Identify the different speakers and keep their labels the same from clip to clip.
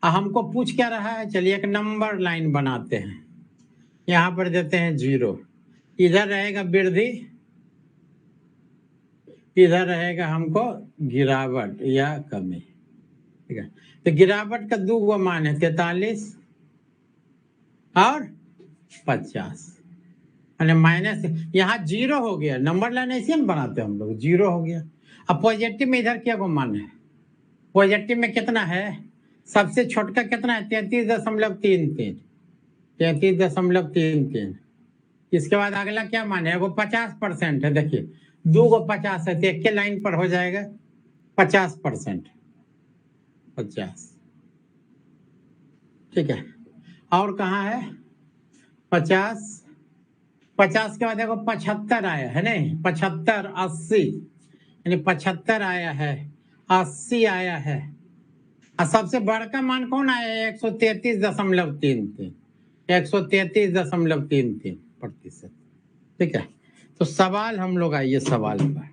Speaker 1: हमको पूछ क्या रहा है, चलिए एक नंबर लाइन बनाते हैं। यहाँ पर देते हैं 0, इधर रहेगा वृद्धि, इधर रहेगा हमको गिरावट या कमी। ठीक है, तो गिरावट का दो गो मान है, 43 और 50, माइनस यहाँ 0 हो गया। नंबर लाइन ऐसे ना बनाते हम लोग, 0 हो गया। अब पॉजिटिव में इधर क्या गो मान है, पॉजिटिव में कितना है, सबसे छोटका कितना है, 33.33, 33.33। इसके बाद अगला क्या मान है, वो 50% है। देखिए 2 गो 50 है, तो एक के लाइन पर हो जाएगा 50%, 50। ठीक है, और कहाँ है 50, 50 के बाद देखो 75 आया है, नहीं 75, 80, यानी 75 आया है, 80 आया है, और सबसे बड़का मान कौन आया है, 133.33, 133.33%। ठीक है, तो सवाल हम लोग आइए सवाल पर।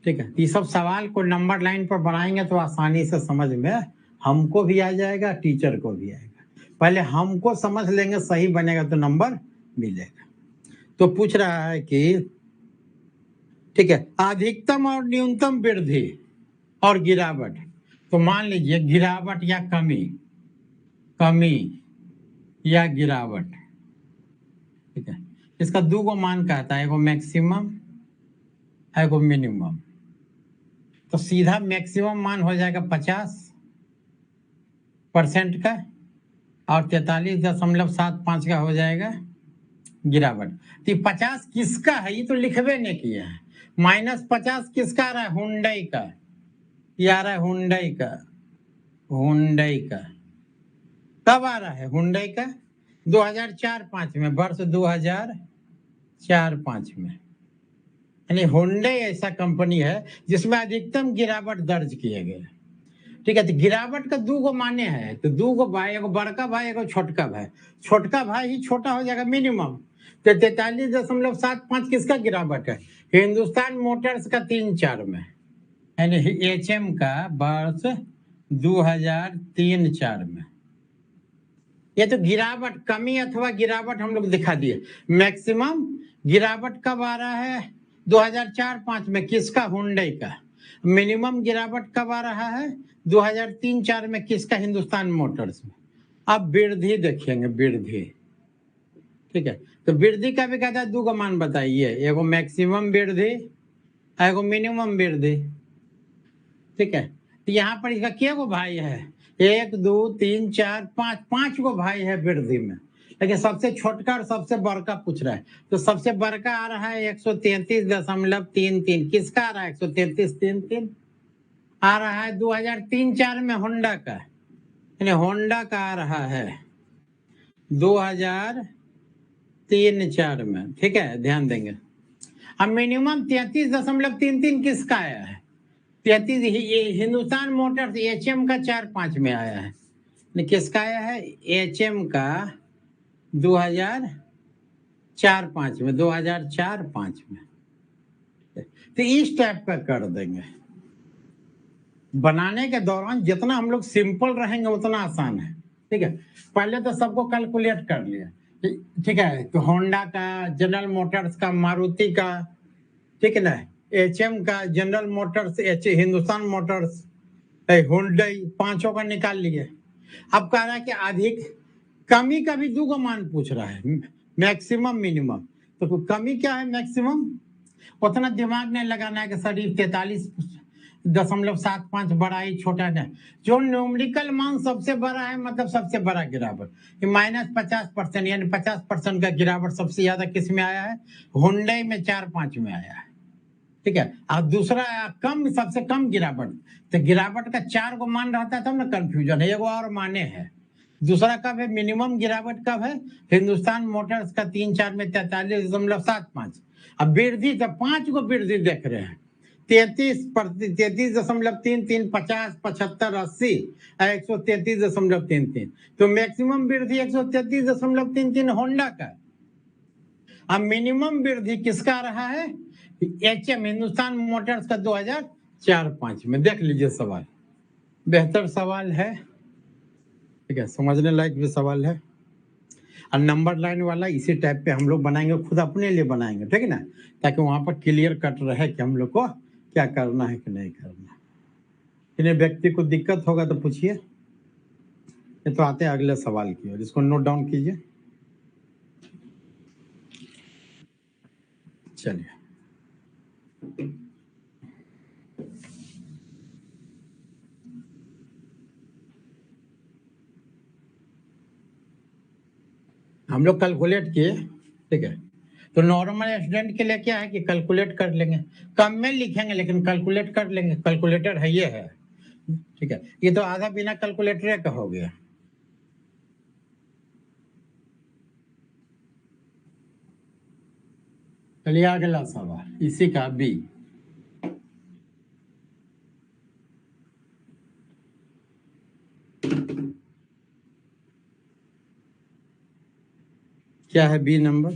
Speaker 1: ठीक है, ये सब सवाल को नंबर लाइन पर बनाएंगे तो आसानी से समझ में हमको भी आ जाएगा, टीचर को भी आएगा। पहले हमको समझ लेंगे, सही बनेगा तो नंबर मिलेगा। तो पूछ रहा है कि ठीक है, अधिकतम और न्यूनतम वृद्धि और गिरावट। तो मान लीजिए गिरावट या कमी, कमी या गिरावट। ठीक है, इसका दो गो मान कहता है, एगो मैक्सिमम, एगो मिनिमम। तो सीधा मैक्सिमम मान हो जाएगा 50% का, और 43.75 का हो जाएगा गिरावट। तो 50 किसका है, ये तो लिखबे नहीं किया है। -50 किसका आ रहा है, हुंडई का, ये आ रहा है हुंडई का, हुंडई का। कब आ रहा है हुंडई का, 2004-05 में, वर्ष 2004-05 में। यानी हुंडई ऐसा कंपनी है जिसमें अधिकतम गिरावट दर्ज किए गए। ठीक है, तो गिरावट का दो गो माने हैं, तो दो गो भाई, एगो बड़का भाई, एगो छोटका भाई। छोटका भाई ही छोटा हो जाएगा मिनिमम। तो 43.75 किसका गिरावट है, हिंदुस्तान मोटर्स का 3-4 में, यानी HM का वर्ष 2003-04 में। ये तो गिरावट, कमी अथवा गिरावट हम लोग दिखा दिए। मैक्सिमम गिरावट कब आ रहा है, 2004-05 में, किसका, हुंडई का। मिनिमम गिरावट कब आ रहा है, 2003-04 में, किसका, हिंदुस्तान मोटर्स में। अब वृद्धि देखेंगे, वृद्धि। ठीक है, तो वृद्धि का भी कहता है दो का मान बताइए, एगो मैक्सिमम वृद्धि, एगो मिनिमम वृद्धि। ठीक है, तो यहाँ पर इसका क्या गो भाई है, 1 2 3 4 5, 5 गो भाई है वृद्धि में। लेकिन सबसे छोटका और सबसे बड़का पूछ रहा है, तो सबसे बड़का आ रहा है 133.33, किसका आ रहा है 133.33, आ रहा है 2003-04 में होंडा का, यानी होंडा का आ रहा है 2003-04 में। ठीक है, ध्यान देंगे। अब मिनिमम 33.33 किसका आया है, 33 हिंदुस्तान मोटर्स HM का 4-5 में आया है। किसका आया है, HM का 2004-05 में, 2004-05 में। तो इस टाइप का कर देंगे। बनाने के दौरान जितना हम लोग सिंपल रहेंगे उतना आसान है। ठीक है, पहले तो सबको कैलकुलेट कर लिया। ठीक है, तो होंडा का, जनरल मोटर्स का, मारुति का, ठीक है ना, HM का, general Motors, Hindustan Motors, Hyundai, पांचों का निकाल लिए। अब कह रहा है कि अधिक, कमी का भी दो का मान पूछ रहा है, मैक्सिमम मिनिमम। तो कमी क्या है, मैक्सिमम, उतना दिमाग नहीं लगाना है कि सर 43.75 बड़ा ही छोटा नहीं। जो न्यूमेरिकल मान सबसे बड़ा है, मतलब सबसे बड़ा गिरावट, -50%, यानी 50% का गिरावट सबसे ज्यादा किस में आया है, हुंडई में 4-5 में आया है। ठीक है, और दूसरा कम, सबसे कम गिरावट, तो गिरावट का 4 गो मान रहता है तब ना कंफ्यूजन है, एगो और माने है। दूसरा कब है, मिनिमम गिरावट कब है, हिंदुस्तान मोटर्स का 3-4 में 43.75। अब वृद्धि तो 5 गो वृद्धि देख रहे हैं, 33.33, 50, 75, 80, 133.33। तो मैक्सिमम वृद्धि 133.33 होंडा का। अब मिनिमम वृद्धि किसका आ रहा है, HM, हिंदुस्तान मोटर्स का 2004-05 में। देख लीजिए सवाल, बेहतर सवाल है। ठीक है, समझने लायक भी सवाल है। और नंबर लाइन वाला इसी टाइप पे हम लोग बनाएंगे, खुद अपने लिए बनाएंगे, ठीक है ना, ताकि वहां पर क्लियर कट रहे कि हम लोग को क्या करना है कि नहीं करना। किन्हीं व्यक्ति को दिक्कत होगा तो पूछिए। ये तो आते हैं अगले सवाल की ओर, इसको नोट डाउन कीजिए। चलिए, हम लोग कैलकुलेट किए, ठीक है। तो नॉर्मल स्टूडेंट के लिए क्या है कि कैलकुलेट कर लेंगे, कम में लिखेंगे लेकिन कैलकुलेट कर लेंगे, कैलकुलेटर है ये है, ठीक है। ये तो आधा बिना कैलकुलेटर का हो गया। चलिए अगला सवाल इसी का बी। क्या है बी नंबर?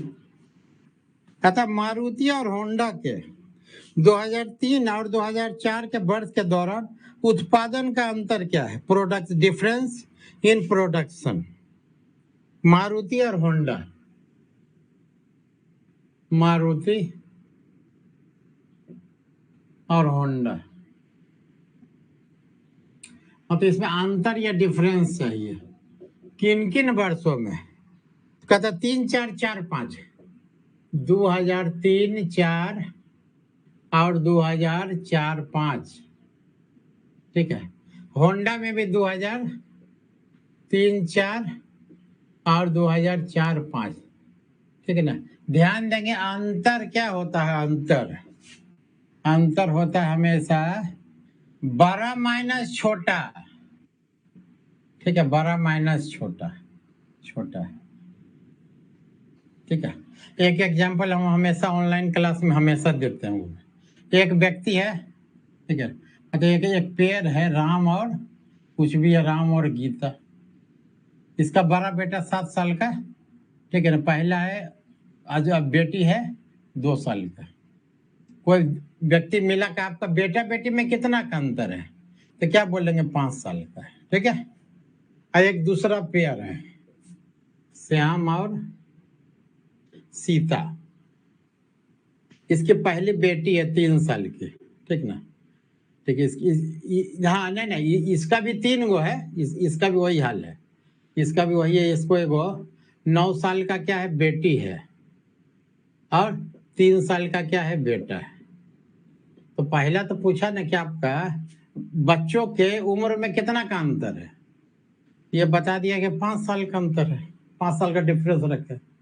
Speaker 1: कहता मारुति और होंडा के 2003 और 2004 के वर्ष के दौरान उत्पादन का अंतर क्या है? Product difference in production. Maruti और होंडा, मारुति और होंडा, तो इसमें अंतर या डिफरेंस चाहिए किन किन वर्षों में? कहता 3, 4, 4, 5, 2003, 4 और 2004, 5, ठीक है। होंडा में भी 2003, 4 और 2004, 5, ठीक है ना। ध्यान देंगे अंतर क्या होता है, अंतर अंतर होता है हमेशा बड़ा माइनस छोटा, ठीक है, बड़ा माइनस छोटा, छोटा, ठीक है। एक एग्जांपल हम हमेशा ऑनलाइन क्लास में हमेशा देते हैं। एक व्यक्ति है, ठीक है, तो एक पेड़ है राम और कुछ भी है, राम और गीता। इसका बड़ा बेटा 7 साल का, ठीक है ना, पहला है, आज अब बेटी है 2 साल का। कोई व्यक्ति मिला कि आपका बेटा बेटी में कितना का अंतर है, तो क्या बोलेंगे 5 साल का है, ठीक है। और एक दूसरा पेयर है श्याम और सीता, इसकी पहली बेटी है 3 साल की, ठीक ना, ठीक है। हाँ नहीं नहीं, इसका भी 3 गो है, इसका भी वही हाल है, इसका भी वही है। इसको एगो 9 साल का क्या है बेटी है और 3 साल का क्या है बेटा है। तो पहला तो पूछा ना कि आपका बच्चों के उम्र में कितना का अंतर है, ये बता दिया कि 5 साल का अंतर है, 5 साल का डिफरेंस रखे।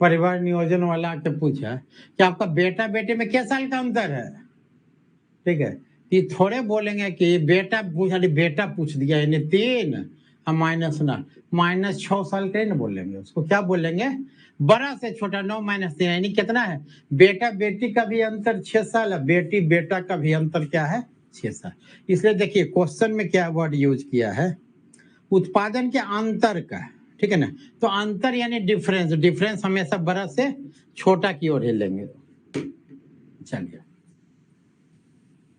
Speaker 1: परिवार नियोजन वाला आके पूछा कि आपका बेटा बेटे में क्या साल का अंतर है, ठीक है। ये थोड़े बोलेंगे कि बेटा पूछा, बेटा पूछ दिया यानी 3 और माइनस ना, -6 साल का ही ना बोलेंगे, उसको क्या बोलेंगे बड़ा से छोटा, 9 - 3 यानी कितना है। बेटा बेटी का भी अंतर 6 साल है, बेटी बेटा का भी अंतर क्या है 6 साल। इसलिए देखिए क्वेश्चन में क्या वर्ड यूज किया है, उत्पादन के अंतर का, ठीक है ना। तो अंतर यानी डिफरेंस, डिफरेंस हमेशा बड़ा से छोटा की ओर ही लेंगे। चलिए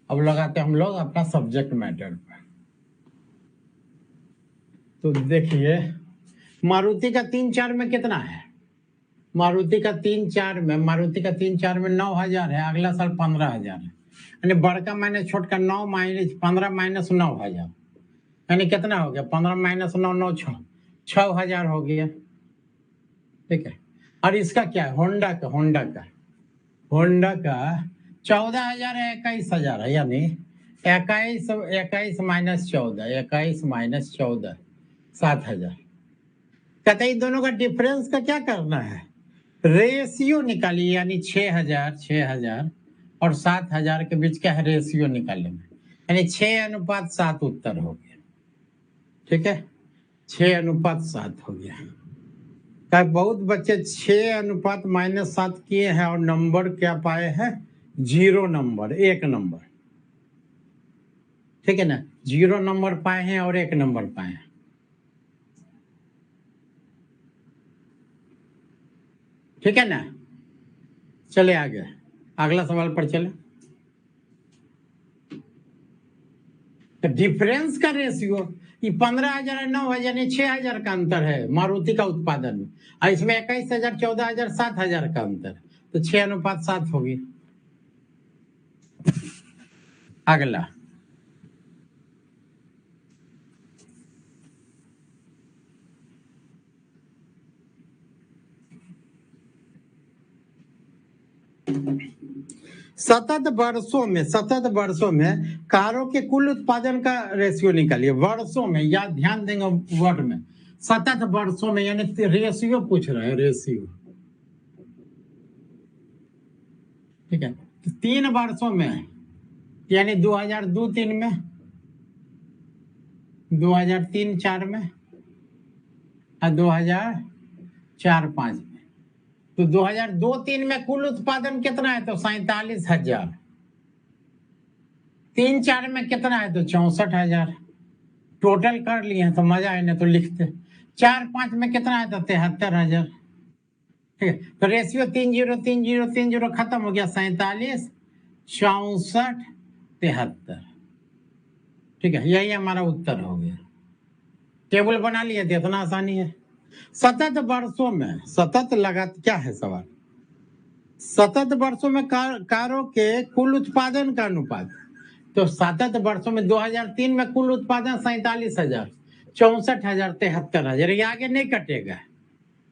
Speaker 1: अब लगाते हम लोग अपना सब्जेक्ट मैटर पर। तो देखिए मारुति का 3, 4 में कितना है, मारुति का 3, 4 में, मारुति का 3, 4 में 9,000 है, अगला साल 15,000 है, यानी बड़का माइनस छोटका 9 माइनस 15 माइनस 9,000, यानी कितना हो गया 15 माइनस 9, 9, 6,000 हो गया, ठीक है। और इसका क्या है होंडा का, होंडा का 14,000 है, 21,000 है, यानी 21, 21 माइनस 14, 21 माइनस 14, 7,000। कहते इन दोनों का डिफरेंस का क्या करना है, रेशियो निकालिए, यानी 6,000, 6,000 और 7,000 के बीच क्या है रेशियो निकालेंगे, यानी 6:7 उत्तर हो गया, ठीक है, 6:7 हो गया। बहुत बच्चे 6:-7 किए हैं और नंबर क्या पाए हैं 0 नंबर, 1 नंबर, ठीक है ना, 0 नंबर पाए हैं और 1 नंबर पाए हैं। ठीक है ना, चले आगे अगला सवाल पर चले। डिफरेंस का रेशियो कि 15,000 और 9,000 यानी 6,000 का अंतर है मारुति का उत्पादन में, और इसमें 21,000, 14,000, 7,000 का अंतर, तो 6:7 होगी। अगला, सतत वर्षों में कारों के कुल उत्पादन का रेशियो निकालिए। वर्षों में, या ध्यान देंगे वर्ड में, सतत वर्षों में, यानी रेशियो पूछ रहे हैं, रेशियो। ठीक है, तो 3 वर्षों में, यानी 2002-3 में, 2003-4 में, और 2004-5 में। तो 2002-3 में कुल उत्पादन कितना है? तो 47,000। 3-4 में कितना है? तो 64,000। टोटल कर लिए हैं तो मजा है, ना तो लिखते। 4-5 में कितना है? तो 73,000। ठीक है, तो रेशियो 3-0-3-0-3-0 खत्म हो गया। 47, 64, 73। ठीक है, यही हमारा उत्तर हो गया। टेबल बना लिए थे, इतना आसानी है। सतत वर्षों में, सतत लगा क्या है सवाल? सतत वर्षों में कारों के कुल उत्पादन का अनुपात। तो सतत वर्षों में 2003 में कुल उत्पादन 47,000, 64,000, 73,000। ये आगे नहीं कटेगा,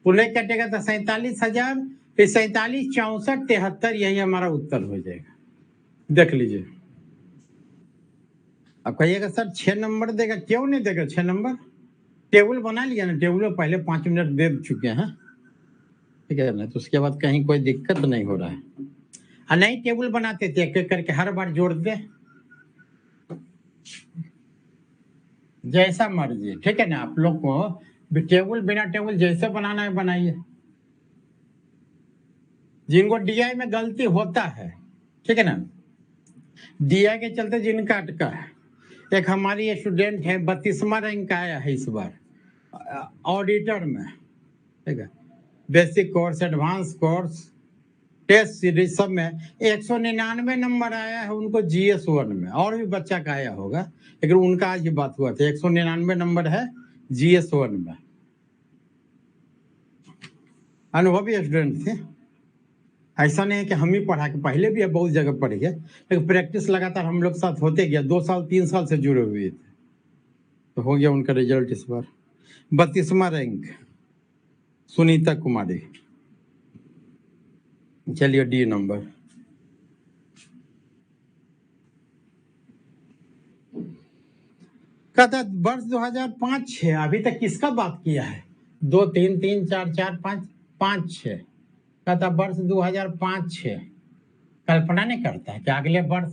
Speaker 1: नहीं कटेगा, तो 47,000, फिर 47, 64, 73, यही हमारा उत्तर हो जाएगा। देख लीजिए। अब कहिएगा सर 6 नंबर देगा, क्यों नहीं देगा 6 नंबर? टेबल बना लिया ना, टेबल में पहले 5 मिनट दे चुके हैं। ठीक है ना, तो उसके बाद कहीं कोई दिक्कत नहीं हो रहा है। नहीं टेबल बनाते थे, एक एक करके हर बार जोड़ दे, जैसा मर्जी। ठीक है ना, आप लोग को टेबल बिना टेबल जैसे बनाना है बनाइए। जिनको डीआई में गलती होता है, ठीक है ना, डीआई के चलते जिनका अटका है, एक हमारी स्टूडेंट है 32वां रैंक आया है इस बार ऑडिटर में। ठीक है, basic course, advance course, test series सब में 199 नंबर आया है उनको GS1 में। और भी बच्चा का आया होगा, लेकिन उनका आज ये बात हुआ था, 199 नंबर है GS1 में। अनुभवी स्टूडेंट थे। ऐसा नहीं है कि हम ही पढ़ा के, पहले भी बहुत जगह पढ़ी है, लेकिन प्रैक्टिस लगातार हम लोग साथ होते गया। 2 साल 3 साल से जुड़े हुए थे, तो हो गया उनका रिजल्ट इस बार। 32वां रैंक सुनीता कुमारी। चलिए डी नंबर। कहता वर्ष 2005-6, अभी तक किसका बात किया है? 2 3 3 4 4 5 5 6। कहता वर्ष 2005-6, कल्पना नहीं करता है कि अगले वर्ष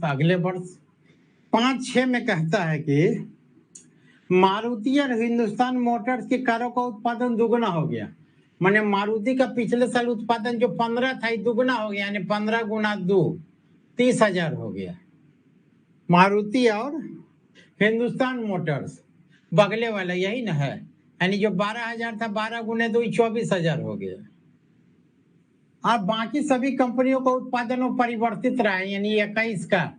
Speaker 1: 5-6 में कहता है कि मारुति और हिंदुस्तान मोटर्स की कारों का उत्पादन दुगुना हो गया। माने मारुति का पिछले साल उत्पादन जो 15 था, दुगुना हो गया, यानी 15 गुना 2, 30,000 हो गया। मारुति और हिंदुस्तान मोटर्स बगले वाला यही ना है, यानी जो 12,000 था, 12 गुने 2, 24,000 हो गया। अब बाकी सभी कंपनियों का उत्पादन परिवर्तित रहा है, यानी 21 का,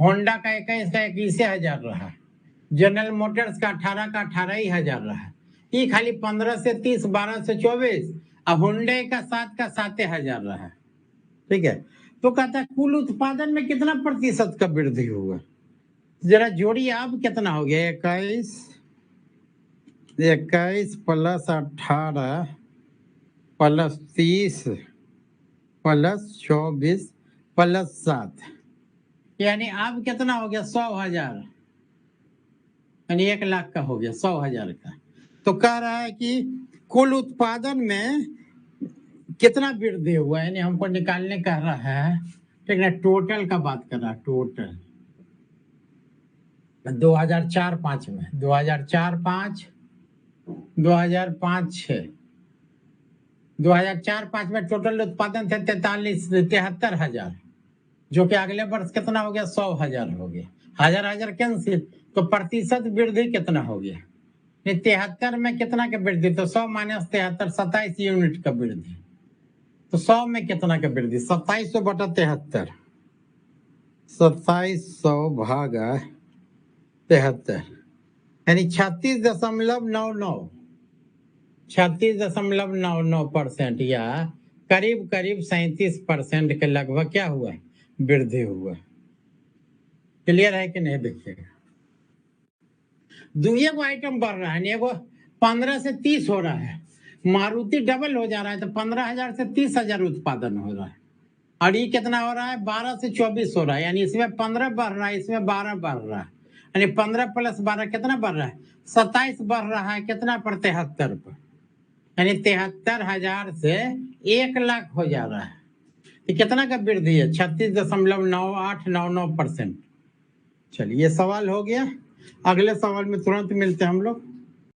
Speaker 1: होंडा का 21 का 21,000 रहा, जनरल मोटर्स का 18 का 18,000 रहा, ये खाली 15 से 30, 12 से 24, और हुंडई का 7 का 7,000 रहा। ठीक है, तो कहता है कुल उत्पादन में कितना प्रतिशत का वृद्धि हुआ? जरा जोड़िए, अब कितना हो गया? 21 प्लस 18 प्लस 30 प्लस 24 प्लस 7, यानी अब कितना हो गया? 100,000, यानी 1 लाख का हो गया, 100,000 का। तो कह रहा है कि कुल उत्पादन में कितना वृद्धि हुआ, यानी हमको निकालने कह रहा है। ठीक है, टोटल का बात कर रहा है, टोटल 2004-5 में, 2004-5, 2005-6, 2004-5 में टोटल उत्पादन थे 73,000, जो कि अगले वर्ष कितना हो गया? 100,000 हो गया। हजार कैंसिल, तो प्रतिशत वृद्धि कितना हो गया? 73 में कितना का वृद्धि? तो 100 माइनस 73, 27 यूनिट का वृद्धि। तो 100 में कितना का वृद्धि? 2700 बटा 73, 2700 भागा 73, यानी 36.99% या करीब करीब 37% के लगभग क्या हुआ है, वृद्धि हुआ। क्लियर है कि नहीं? देखिएगा दुनिया को आइटम बढ़ रहा है, एगो 15 से 30 हो रहा है, मारुति डबल हो जा रहा है, तो 15,000 से 30,000 उत्पादन हो रहा है। और ये कितना हो रहा है, 12 से 24 हो रहा है, यानी इसमें 15 बढ़ रहा है, इसमें 12 बढ़ रहा है, यानी 15 प्लस 12 कितना बढ़ रहा है, 27 बढ़ रहा है। कितना पर? 73 पर, यानी 73,000 से 1,00,000 हो जा रहा है। तो कितना का वृद्धि है? 36.9899%। चलिए ये सवाल हो गया। अगले सवाल में तुरंत मिलते हैं हम लोग।